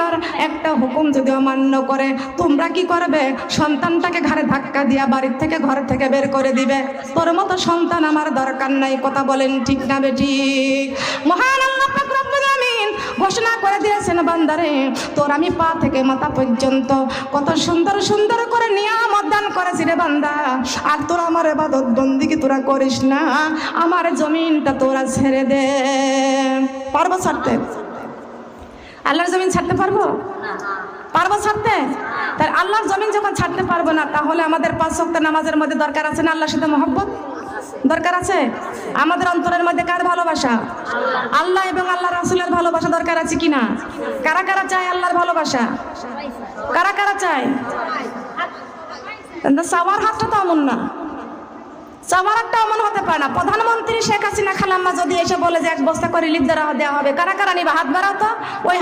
বান্দার একটা হুকুম যদি অমান্য করে তোমরা কি করবে? সন্তানটাকে ঘাড়ে ধাক্কা দিয়া বাড়ির থেকে ঘর থেকে বের করে দিবে। তোর মতো সন্তান আমার দরকার নাই। কথা বলেন ঠিক না বেঠিক? মহান আল্লাহ পাক রব্বুল আমিন ঘোষণা করে দিয়েছেন, বান্দারে তোর আমি পা থেকে মাথা পর্যন্ত কত সুন্দর সুন্দর করে নিয়ামত দান করেছি রে বান্দা, আর তোরা আমার ইবাদত বন্দেগি তোরা করিস না, আমার জমিনটা তোরা ছেড়ে দে। পারবো ছাড়তে? আল্লাহর জমিন ছাড়তে পারবো? পারবো ছাড়তে? তাই আল্লাহর জমিন যখন ছাড়তে পারবো না, তাহলে আমাদের 5 ওয়াক্ত নামাজের মধ্যে দরকার আছে না আল্লাহর সাথে মহব্বত? দরকার আছে। আমাদের অন্তরের মধ্যে কার ভালোবাসা? আল্লাহ এবং আল্লাহ রাসূলের ভালোবাসা দরকার আছে কিনা? কারা কারা চায় আল্লাহর ভালোবাসা? কারা কারা চায়? সবার হাতটা তো এমন না, সবার একটা এমন হতে পারে না। প্রধানমন্ত্রী শেখ হাসিনা খালাম্মা যদি এসে বলে যে 1 বস্তা করে লিপ দেওয়া হবে, কারা কারা নিবা? হাত বাড়াও তো। ওই